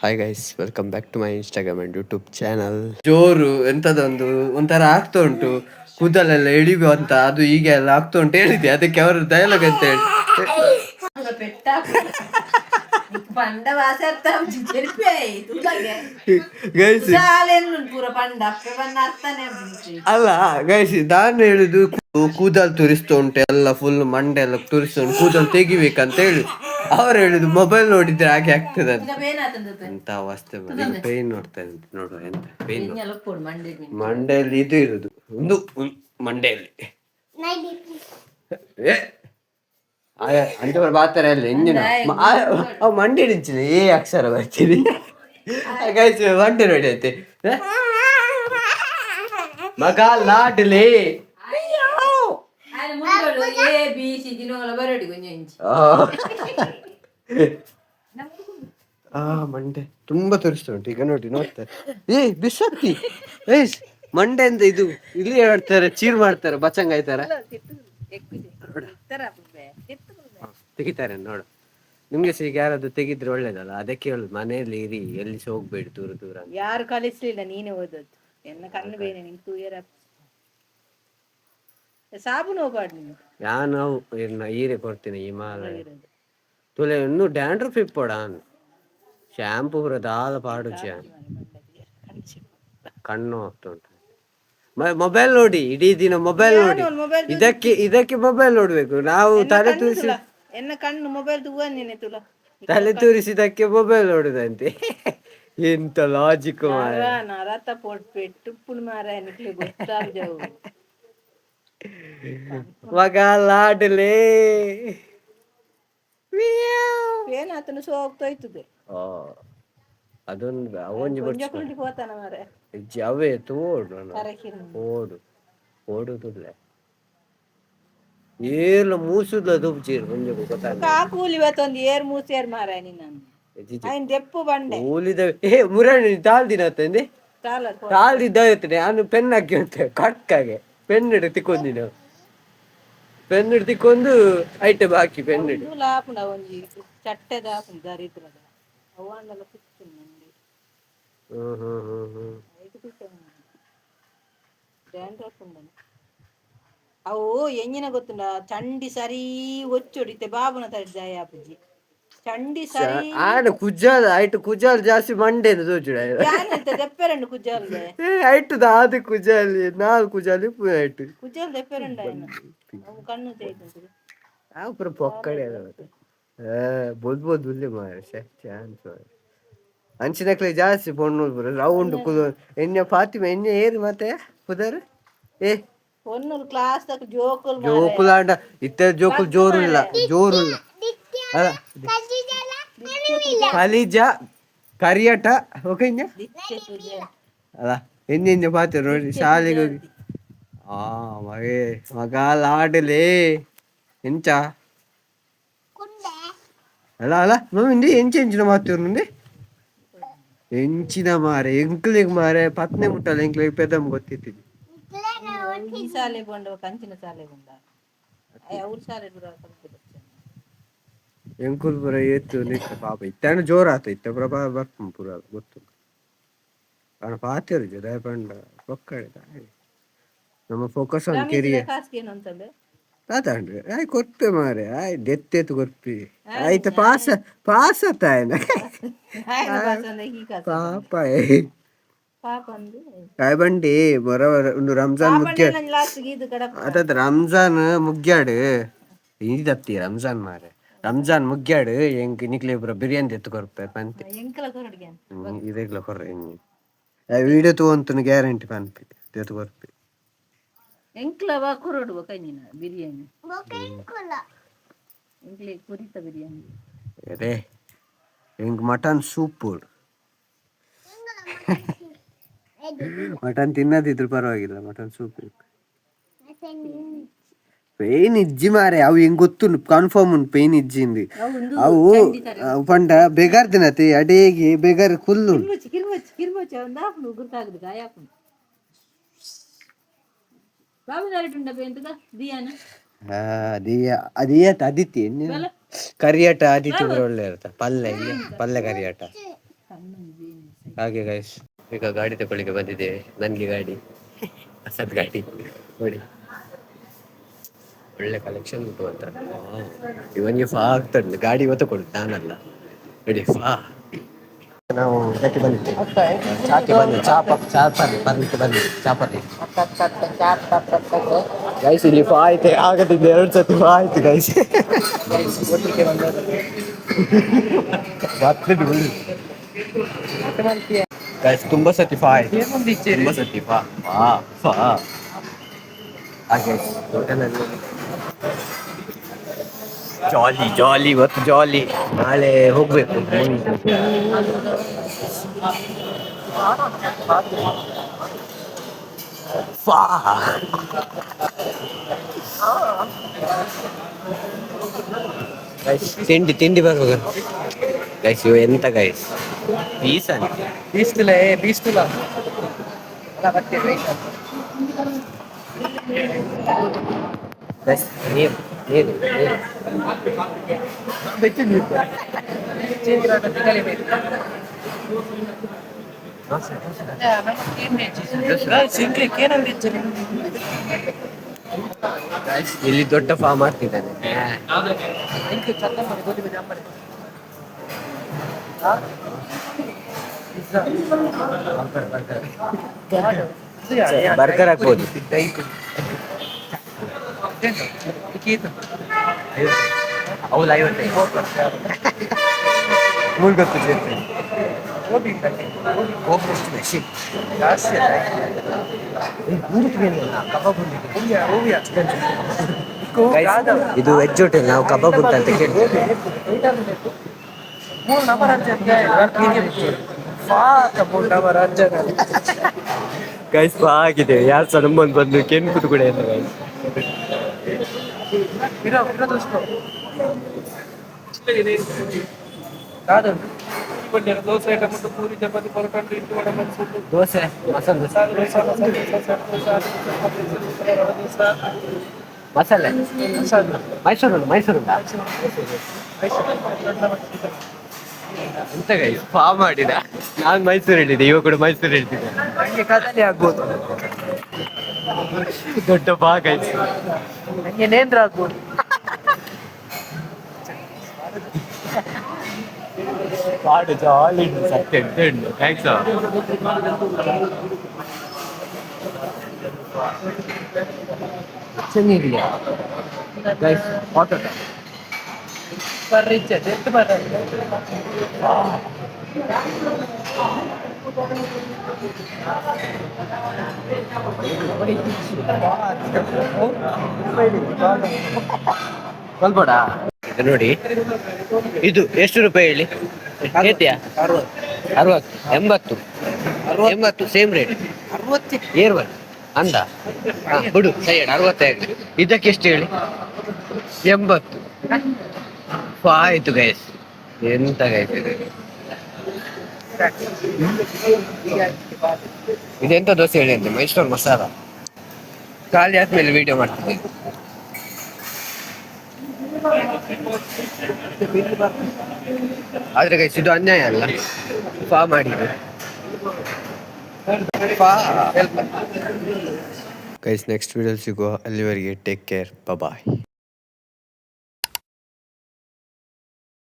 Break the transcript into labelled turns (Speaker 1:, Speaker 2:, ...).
Speaker 1: Hi guys, welcome back to my Instagram and YouTube channel. ಜೋರು ಎಂಥದೊಂದು ಒಂಥರ ಆಗ್ತಾ ಉಂಟು, ಕೂದಲೆಲ್ಲ ಎಳಿಬು ಅಂತ ಅದು ಈಗ ಎಲ್ಲ ಆಗ್ತಾ ಉಂಟು ಹೇಳಿದೆ. ಅದಕ್ಕೆ ಅವರು ಡೈಲಾಗ್ ಅಂತ ಹೇಳಿ ಗೈಸ್ ಅಲ್ಲ ಗೈಸ್, ನಾನು ಹೇಳುದು ಕೂದಲು ತುರಿಸ್ತಾ ಉಂಟು, ಎಲ್ಲ ಫುಲ್ ಮಂಡೆ ಎಲ್ಲ ತುರಿಸ್ತಾ ಉಂಟು, ಕೂದಲು ತೆಗಿಬೇಕಂತ ಹೇಳಿ. ಅವ್ರು ಹೇಳಿದ್ರು ಮೊಬೈಲ್ ನೋಡಿದ್ರೆ ಹಾಗೆ ಆಗ್ತದೆ ಅಂತ ಅವಸ್ಥೆ. ಪೇನ್ ನೋಡ್ತಾ ಇದ್ದೆ, ನೋಡುವ ಎಂತ ಪೇನ್. ಮಂಡೆಯಲ್ಲಿ ಇದು ಇರುದು ಒಂದು ಮಂಡೆಯಲ್ಲಿ ಅಂಚೆ ಬಾತರ ಎಲ್ಲ ಇಂಜಿನ ಮಂಡೆ ಇಡಿಂಚಿಲ್ಲ ಏ ಅಕ್ಷರ ಬರ್ತೀನಿ ಗೈಸ್. ಮಂಡೆ ನೋಡಿ ಐತೆ ಮಗ ಲಾಡ್ಲಿ ಮಂಡೆ ತುಂಬಾ ತೋರಿಸ್ತಾ ಉಂಟು ಈಗ. ನೋಡ್ತಾರೆ ಬಿಸತ್ತಿ ಮಂಡೆ ಅಂತ ಇದು ಇಲ್ಲಿ ಹೇಳ್ತಾರೆ, ಚೀರ್ ಮಾಡ್ತಾರೆ, ಬಚಂಗ ಆಯ್ತಾರ ತೆಗಿತಾರೆ ನೋಡು. ನಿಮ್ಗೆ ಈಗ ಯಾರಾದ್ರೂ ತೆಗಿದ್ರೆ ಒಳ್ಳೇದಲ್ಲ, ಅದಕ್ಕೆ ಹೇಳುದು ಮನೆಯಲ್ಲಿ ಇರಿ, ಎಲ್ಲಿ ಹೋಗ್ಬೇಡಿ ದೂರ ದೂರ.
Speaker 2: ಯಾರು ಕಲಿಸ್ಲಿಲ್ಲ, ನೀನೇ ಓದದ್ದು. ಎನ್ನ ಕಣ್ಣು ಬೇನೆ ನಿಂಗೆ 2 year ಸಾಬೂನು ಹೋಗ್ಬಾರ್ದು ನೀನು.
Speaker 1: ನಾನು ಈರೆ ಕೊಡ್ತೀನಿ ಹಿಮಾಲಯ ತುಲೆ ಇನ್ನೂ ಡ್ಯಾಂಡ್ರಫ್ ಇಪ್ಪೋಡಾನು ಶಾಂಪೂ ಪೂರ ದಾಲ ಪಾಡು ಕಣ್ಣು ಹೋಗ್ತಾ ಉಂಟು. ಮೊಬೈಲ್ ನೋಡಿ, ಇಡೀ ದಿನ ಮೊಬೈಲ್ ನೋಡಿ. ಇದಕ್ಕೆ ಮೊಬೈಲ್ ನೋಡ್ಬೇಕು ನಾವು. ತಲೆ ತೂರಿಸಿ
Speaker 2: ಎನ್ನ ಕಣ್ಣು ಮೊಬೈಲ್
Speaker 1: ತಲೆ ತೂರಿಸಿದಕ್ಕೆ ಮೊಬೈಲ್ ನೋಡುದಂತೆ. ಎಂತ ಲಾಜಿಕ್
Speaker 2: ನರತ ಪೊಟ್ಟು ಪುಣ್ ಮಾರ ಗೊತ್ತಾಗ
Speaker 1: ಮಗ ಲಾಡಲೇ
Speaker 2: ಏನಾತನು ಸೋ ಹೋಗ್ತೋಯ್ತದೆ.
Speaker 1: ಅದೊಂದು ಅವೊಂಜಿ
Speaker 2: ಹೋತಾನ ಮಾರೆ
Speaker 1: ಅವೇ ತೋಡು ಓಡುದಿಲ್ಲ ಏರ್ಲ ಮೂಸುದ ದುಬ್ಜೀರ್ ಮುಂಜೆ
Speaker 2: ಕೂಲಿ ಇವತ್ತೊಂದು ಏರ್ ಮೂಸೇರ್ ಮಾರ ನಿನ್ನ ದೆಪ್ಪು ಬಂಡೆ
Speaker 1: ಕೂಲಿದ ಮುರಣಿ ತಾಳ್ದಿನತ್ತಂದೆ ತಾಳ್ದಿದ್ದ ನಾನು ಪೆನ್ ಹಾಕಿ ಅಂತ ಕಟ್ಕಾಗೆ ಪೆನ್ ಹಿಡು ತಿಕ್ಕೊಂದಿನ ಪೆನ್ ಹಿಡು ತಿಕ್ಕೊಂಡು ಐಟಮ್ ಹಾಕಿ ಪೆನ್ ಹಿಡು
Speaker 2: ಲಾಪುಂಡ ಒಂಜಿ ಚಟ್ಟೆದ ದರಿದ್ರದ ಅವಾಂಡಲ ಸಿಕ್ತೀನಿ ನಂಗೆ. ಡ್ಯಾಂಡ್ರಫ್ ಉಂಡನು ಅವು ಎಂಜಿನ ಗೊತ್ತುಂಡ ಚಂಡಿ ಸರಿ ಒಚ್ಚೊಡಿತೆ ಬಾಬುನ ತಡಿ ದಯಾಪುಜಿ ಚಂಡಿ ಸರಿ
Speaker 1: ಆಡ ಕುಜ್ಜಾಲ ಐಟು ಕುಜ್ಜಾಲ ಜಾಸ್ತಿ ಮಂಡೇನು ತೋಚುಡ
Speaker 2: ದೆಪ್ಪೆರಂಡು ಕುಜ್ಜಾಲ್ದೆ
Speaker 1: ಐಟು ದಾದ ಕುಜ್ಜಾಲಿ 4 ಕುಜ್ಜಾಲಿ ಐಟು
Speaker 2: ಕುಜ್ಜಾಲ್ ದೆಪ್ಪೆರಂಡ ಅವು ಕಣ್ಣು ತೇಯ್ತು
Speaker 1: ಆ ಪುರ ಪೊಕ್ಕಡೆ ಬೋದು ಉಲ್ಲೆ ಮಾರೆ ಚಾನ್ಸ್ ಅಂಚಿನಕ್ಲೆ ಜಾಸ್ತಿ ಪೊಣ್ಣು ಪುರ ರೌಂಡ್ ಕುದು ಎಣ್ಣೆ ಫಾತಿಮಾ ಎಣ್ಣೆ ಏರು ಮತ್ತೆ ಪುದರ್
Speaker 2: ಪೊಣ್ಣುಲ್ ಕ್ಲಾಸ್ ತಕ ಜೋಕುಲ್
Speaker 1: ಜೋಕುಲಾಂಡ ಇತ್ತೆ ಜೋಕುಲ್ ಜೋರುಲ್ಲ ಅಲ್ಲ ಕಲಿಜ ಕರಿಯಟ ಓಕೆ ಅಲ್ಲ ಎಣ್ಣೆ ಪಾತ್ರ ನೋಡಿ ಶಾಲೆಗೆ ಹೋಗಿ ಮಗ ಲಾಡಲೇ ಎಂಚ ಅಲ್ಲ ಮಮ್ಮಿ ಎಂಚಿನ ಮಾತೂರು నుండి ಎಂಚಿನ ಮಾರೆ ಎಂಕ್ಲಿಗೆ ಮಾರೆ ಪತ್ನೆ ಮುಟ್ಟಲ್ಲ ಎಂಕ್ಲಿಗೆ ಪೆದಮ್ ಗೊತ್ತಿತ್ತಿದ್ದು
Speaker 2: ಈ ಶಾಲೆ ಬಂದವ ಕಂಚಿನ ಶಾಲೆ ಬಂದ ಅವ್ರ ಶಾಲೆ
Speaker 1: ಎಂಕುಲ್ ಪುರ ಏತ್ತು ನಿಕ್ಕ ಪಾಪ ಇತ್ತಾನ ಜೋರ ಆತ ಇತ್ತ ಪುರ ಬರ್ತ ಪುರ ಗೊತ್ತು ಕಾರಣ ಪಾತಿರು ದಯಪಂಡ ಪೊಕ್ಕಡೆ ನಮ್ಮ ಫೋಕಸ್ ಆನ್ ಕೆರಿಯರ್ ತಾತಂಡ್ರೆ ಆಯ್ ಕೊರ್ಪೆ ಮಾರೆ ಆಯ್ ದೆತ್ತೆತ್ತು ಕೊರ್ಪಿ ಆಯ್ತ ಪಾಸ್ ಆತಾಯನ ಪಾಪ ಕಾಯ್ ಬಂಡಿ ಬರವರ ಒಂದು ರಂಜಾನ್ ಮುಗ್ಗ್ಯಾಡ್ ಅದ ರಂಜಾನ್ ಮುಗ್ಗ್ಯಾಡ್ ಇದತ್ತಿ ರಂಜಾನ್ ಮಾರೆ ರಂಜಾನ್ ಮುಗ್ಗ್ಯಾಡ್ ಎಂಕ್ ನಿಕ್ಲೆ ಪುರ ಬಿರಿಯಾನಿ ತೆತ್ತು ಕೊರ್ಪೆ ಪಂತೆ ಇದೆಗ್ಲ ಕೊರ್ರೆ ವಿಡಿಯೋ ತಗೊಂತು ಗ್ಯಾರಂಟಿ ಪನ್ಪಿ ತೆತ್ತು ಕೊರ್ಪಿ
Speaker 2: ಎಂಕ್ಲವ ಕೊರಡುವ ಕೈನಿನ ಬಿರಿಯಾನಿ ಎಂಕ್ಲೆ ಕುರಿತ ಬಿರಿಯಾನಿ
Speaker 1: ಅದೇ ಎಂಕ್ ಮಟನ್ ಸೂಪ್ ಮಟನ್ ತಿನ್ನದಿದ್ರು ಪರವಾಗಿಲ್ಲ, ಮಟನ್ ಸೂಪ್ ಪೇನ್ ಇಜ್ಜಿ ಮಾರೆ ಅವು ಹೆಂಗ್ ಗೊತ್ತುಂಡು ಕನ್ಫರ್ಮ್ ಉಂಟು ಪೇನ್ ಇಜ್ಜಿಂದು ಅವು ಪಂಡ ಬೆಗರ್ ದಿನತಿ ಅಡೇಗಿ ಬೆಗರ್ ಕುಲ್ಲು ಅದಿತಿ ಕರಿಯಟ ಆದಿತ್ಯ ಒಳ್ಳೆ ಇರ್ತ ಪಲ್ಲೆ ಕರಿಯಟ ಹಾಗೆ ಗೈಸ್ ಈಗ ಗಾಡಿ ತಗೊಳ್ಳಿಕ್ಕೆ ಬಂದಿದ್ದೇವೆ. ನನಗೆ ಗಾಡಿ ಹೊಸದ್ ಗಾಡಿ ನೋಡಿ, ಒಳ್ಳೆ ಕಲೆಕ್ಷನ್ ಉಂಟು ಅಂತ. ಇವನಿಗೆ ಫಾ ಆಗ್ತದೆ ಗಾಡಿ ಇವತ್ತು ಕೊಡು, ನಾನಲ್ಲ ನೋಡಿ ಫಾ. ನಾವು ಇದಕ್ಕೆ ಬಂದಿದ್ದೇವೆ, ಚಾಕ್ಕೆ ಬಂದು ಬರ್ಲಿಕ್ಕೆ ಬಂದಿದ್ದೆ ಚಾಪಲ್ಲಿ. ಗೈಸ್ ಇಲ್ಲಿ ಫಾ ಆಯ್ತು, ಆಗದಿಂದ 2 ಸತಿ ಫಾ ಆಯ್ತು ಗೈಸ್. ಗೈಸ್ ತುಂಬಾ ಸತಿ ಫಾ ಆಯ್ತು, ತುಂಬಾ ಸತಿ ಫಾ ಫಾ ಫಾ. ಹಾಗೆ ಹೋಟೆಲಲ್ಲಿ ಜಾಲಿ ಜಾಲಿ, ಇವತ್ತು ಜಾಲಿ, ನಾಳೆ ಹೋಗ್ಬೇಕು. ಫಾ ತಿಂಡಿ ತಿಂಡಿ ಬರ್ಬೇಕು ಗೈಸ್. ಇವ ಎಂತ ಗೈಸ್, ಪೀಸ್ ಅಂತ ಬೀಸ್ತುಲ ಗೈಸ್. ನೀರು ನೀರು ಇಲ್ಲಿ ದೊಡ್ಡ ಫಾರ್ಮ್ ಮಾಡ್ತಿದ್ದಾನೆ. ಬರ್ಗರ್ ಹಾಕ್ಬೋದು. ಹೌದು 50. ಇದು ವೆಜ್ ಹೋಟೆಲ್, ನಾವು ಕಬಾಬ್ ಊಟ ಅಂತ ಕೇಳ್ತೇವೆ. ಗೈಸ್ ಫಾ ಆಗಿದೆ, ಯಾರು ಸಹ ನಮ್ಮನ್ನು ಬಂದು ಕೆನ್ಕುದು ಕೂಡ ಇಲ್ಲ ಗೈಸ್. ದೋಸೆ ಮಸಾಲೆ ಮೈಸೂರು ಎಂತ ಗೈಸ್ ಫಾ ಮಾಡಿದ. ನಾನು ಮೈಸೂರು ಹೇಳಿದ್ದೆ, ಇವಾಗ ಕೂಡ ಮೈಸೂರು ಹೇಳ್ತಿದ್ದೆ. ನಂಗೆ ಕದಲಿ ಆಗ್ಬೋದು, ದೊಡ್ಡ ಫಾ ಗೈಸ್. ನಂಗೆ ನೇಂದ್ರ ಆಗ್ಬೋದು. ಪಾಡು ಜಾಲಿ ಸತ್ಯ ಉಂಟು. ಥ್ಯಾಂಕ್ಸ್. ಚೆನ್ನಾಗಿದೆಯಾ ಗೈಸ್? ಆಟೋ ಬರ್ರಿಚ್ಚ ಎಷ್ಟು ಬರ ಸ್ವಲ್ಪಡ ನೋಡಿ. ಇದು ಎಷ್ಟು ರೂಪಾಯಿ ಹೇಳಿ? ಹೇಳ್ತೀಯಾ? 60 80 ಸೇಮ್ ರೇಟ್. 60 ಅಂದ ಬಿಡು ಸೈಡ್ 60 ಆಗಲಿ. ಇದಕ್ಕೆ ಎಷ್ಟು ಹೇಳಿ? 80. ಆಯ್ತು ಗೈಸ್, ಎಂತ ಗೈಸ್ ಇದೆಂತ ದೋಸೆ ಹೇಳಿ ಅಂತ? ಮೈಸೂರು ಮಸಾಲ. ಖಾಲಿ ಆದ್ಮೇಲೆ ವಿಡಿಯೋ ಮಾಡ್ತೀನಿ. ಆದ್ರೆ ಗೈಸ್ ಇದು ಅನ್ಯಾಯ ಅಲ್ಲ, ಫಾ ಮಾಡಿದ್ದು. ಗೈಸ್ ನೆಕ್ಸ್ಟ್ ವಿಡಿಯೋ ಸಿಗುವ, ಅಲ್ಲಿವರೆಗೆ ಟೇಕ್ ಕೇರ್, ಬಾಯ್.